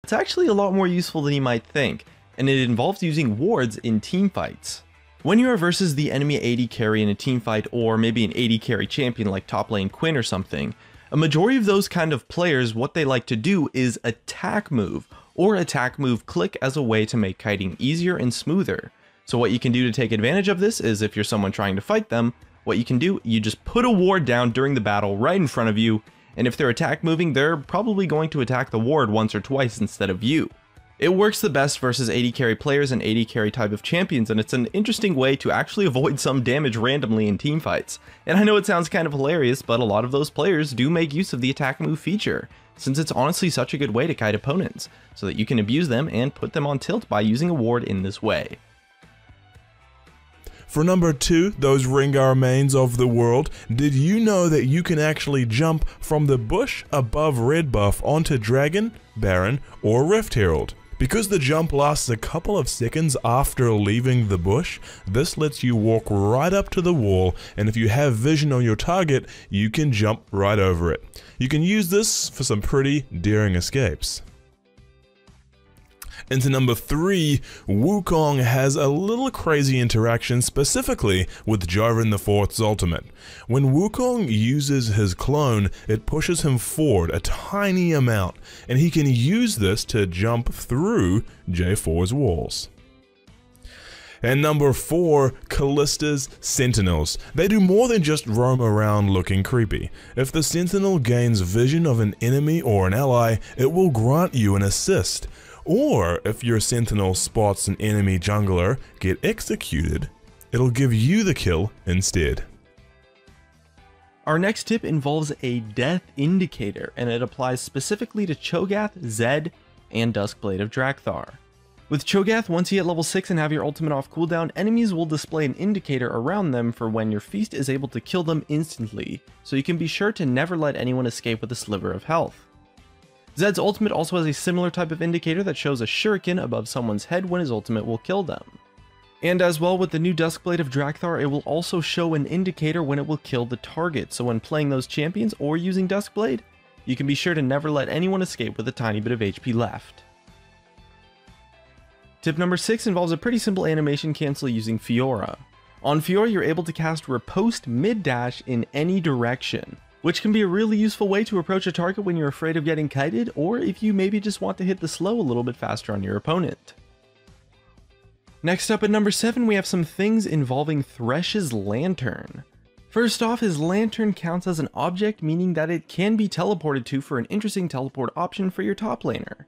it's actually a lot more useful than you might think, and it involves using wards in teamfights. When you are versus the enemy AD carry in a teamfight, or maybe an AD carry champion like top lane Quinn or something, a majority of those kind of players, what they like to do is attack move, or attack move click as a way to make kiting easier and smoother. So what you can do to take advantage of this is, if you're someone trying to fight them, what you can do, you just put a ward down during the battle right in front of you, and if they're attack moving, they're probably going to attack the ward once or twice instead of you. It works the best versus AD carry players and AD carry type of champions, and it's an interesting way to actually avoid some damage randomly in teamfights. And I know it sounds kind of hilarious, but a lot of those players do make use of the attack move feature, since it's honestly such a good way to kite opponents, so that you can abuse them and put them on tilt by using a ward in this way. For number 2, those Rengar mains of the world, did you know that you can actually jump from the bush above red buff onto Dragon, Baron, or Rift Herald? Because the jump lasts a couple of seconds after leaving the bush, this lets you walk right up to the wall, and if you have vision on your target, you can jump right over it. You can use this for some pretty daring escapes. Into number 3, Wukong has a little crazy interaction specifically with Jarvan IV's ultimate. When Wukong uses his clone, it pushes him forward a tiny amount, and he can use this to jump through J4's walls. And number 4, Kallista's Sentinels. They do more than just roam around looking creepy. If the Sentinel gains vision of an enemy or an ally, it will grant you an assist. Or, if your Sentinel spots an enemy jungler get executed, it'll give you the kill instead. Our next tip involves a death indicator, and it applies specifically to Cho'Gath, Zed, and Duskblade of Drakthar. With Cho'Gath, once you hit level 6 and have your ultimate off cooldown, enemies will display an indicator around them for when your feast is able to kill them instantly, so you can be sure to never let anyone escape with a sliver of health. Zed's ultimate also has a similar type of indicator that shows a shuriken above someone's head when his ultimate will kill them. And as well, with the new Duskblade of Drakthar, it will also show an indicator when it will kill the target, so when playing those champions or using Duskblade, you can be sure to never let anyone escape with a tiny bit of HP left. Tip number 6 involves a pretty simple animation cancel using Fiora. On Fiora, you're able to cast Riposte mid-dash in any direction, which can be a really useful way to approach a target when you're afraid of getting kited, or if you maybe just want to hit the slow a little bit faster on your opponent. Next up at number 7, we have some things involving Thresh's Lantern. First off, his lantern counts as an object, meaning that it can be teleported to for an interesting teleport option for your top laner.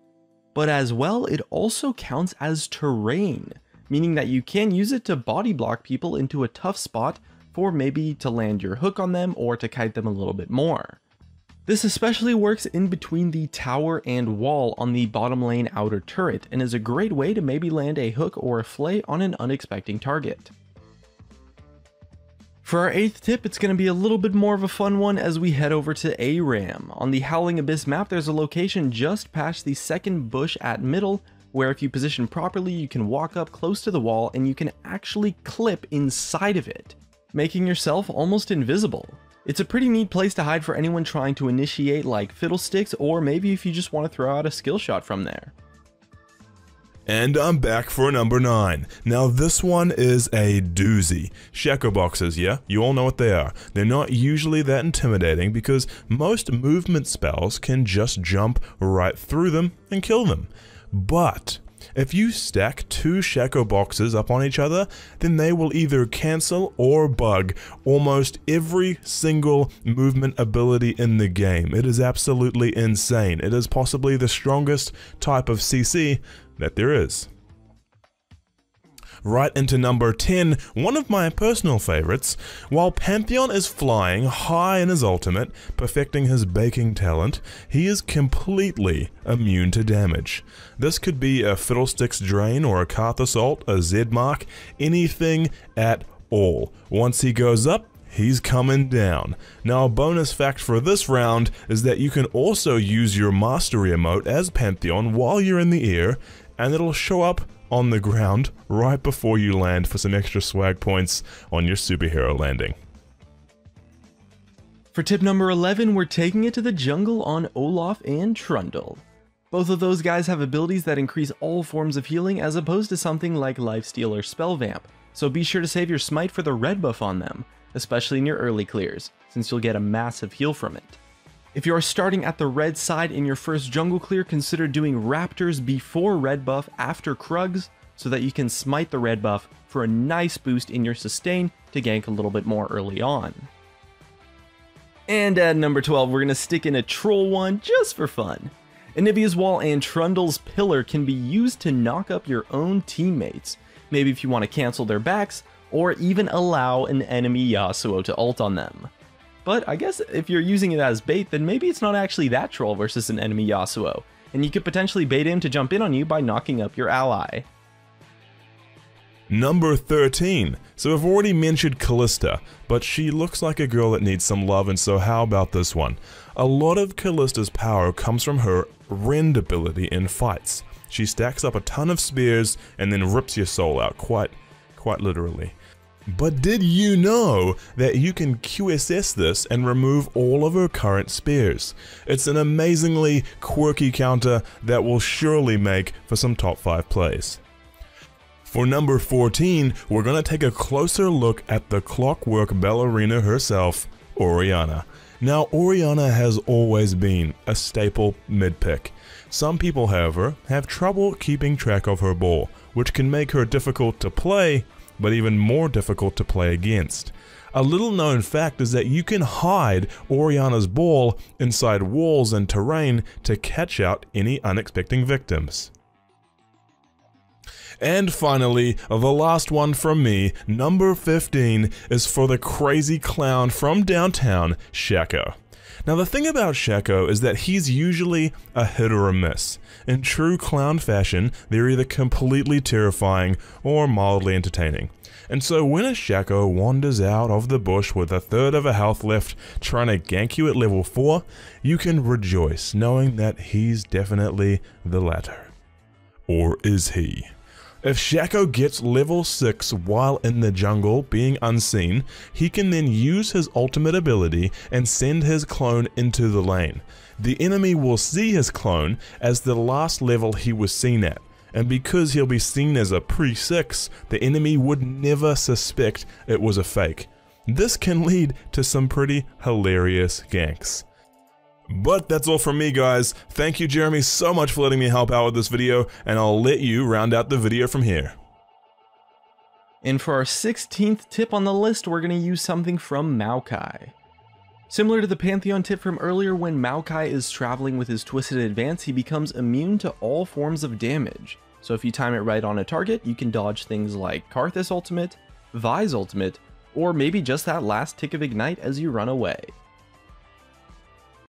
But as well, it also counts as terrain, meaning that you can use it to body block people into a tough spot for maybe to land your hook on them or to kite them a little bit more. This especially works in between the tower and wall on the bottom lane outer turret, and is a great way to maybe land a hook or a flay on an unexpected target. For our 8th tip, it's going to be a little bit more of a fun one as we head over to ARAM. On the Howling Abyss map, there's a location just past the second bush at middle, where if you position properly, you can walk up close to the wall and you can actually clip inside of it, making yourself almost invisible. It's a pretty neat place to hide for anyone trying to initiate like Fiddlesticks, or maybe if you just want to throw out a skill shot from there. And I'm back for number 9. Now this one is a doozy. Shaco boxes, yeah? You all know what they are. They're not usually that intimidating because most movement spells can just jump right through them and kill them. But if you stack 2 Shaco boxes up on each other, then they will either cancel or bug almost every single movement ability in the game. It is absolutely insane. It is possibly the strongest type of CC that there is. Right into number 10, one of my personal favorites. While Pantheon is flying high in his ultimate, perfecting his baking talent, he is completely immune to damage. This could be a Fiddlesticks Drain or a Karthus ult, a Z-Mark, anything at all. Once he goes up, he's coming down. Now a bonus fact for this round is that you can also use your Mastery emote as Pantheon while you're in the air, and it'll show up on the ground right before you land for some extra swag points on your superhero landing. For tip number 11, we're taking it to the jungle on Olaf and Trundle. Both of those guys have abilities that increase all forms of healing as opposed to something like Lifesteal or Spell Vamp, so be sure to save your smite for the red buff on them, especially in your early clears, since you'll get a massive heal from it. If you are starting at the red side in your first jungle clear, consider doing Raptors before red buff after Krugs, so that you can smite the red buff for a nice boost in your sustain to gank a little bit more early on. And at number 12, we're going to stick in a troll one just for fun. Anivia's Wall and Trundle's Pillar can be used to knock up your own teammates, maybe if you want to cancel their backs, or even allow an enemy Yasuo to ult on them. But I guess if you're using it as bait, then maybe it's not actually that troll versus an enemy Yasuo, and you could potentially bait him to jump in on you by knocking up your ally. Number 13. So I've already mentioned Callista, but she looks like a girl that needs some love, and so how about this one? A lot of Callista's power comes from her rend ability in fights. She stacks up a ton of spears and then rips your soul out, quite literally. But did you know that you can QSS this and remove all of her current spears? It's an amazingly quirky counter that will surely make for some top 5 plays. For number 14, we're going to take a closer look at the clockwork ballerina herself, Orianna. Now, Orianna has always been a staple mid-pick. Some people, however, have trouble keeping track of her ball, which can make her difficult to play, but even more difficult to play against. A little known fact is that you can hide Orianna's ball inside walls and terrain to catch out any unexpected victims. And finally, the last one from me, number 15, is for the crazy clown from downtown, Shaco. Now the thing about Shaco is that he's usually a hit or a miss. In true clown fashion, they're either completely terrifying or mildly entertaining. And so when a Shaco wanders out of the bush with a third of a health left trying to gank you at level 4, you can rejoice knowing that he's definitely the latter. Or is he? If Shaco gets level 6 while in the jungle being unseen, he can then use his ultimate ability and send his clone into the lane. The enemy will see his clone as the last level he was seen at, and because he'll be seen as a pre-6, the enemy would never suspect it was a fake. This can lead to some pretty hilarious ganks. But that's all from me, guys. Thank you, Jeremy, so much for letting me help out with this video, and I'll let you round out the video from here. And for our 16th tip on the list, we're going to use something from Maokai. Similar to the Pantheon tip from earlier, when Maokai is traveling with his Twisted Advance, he becomes immune to all forms of damage. So if you time it right on a target, you can dodge things like Karthus ultimate, Vi's ultimate, or maybe just that last tick of Ignite as you run away.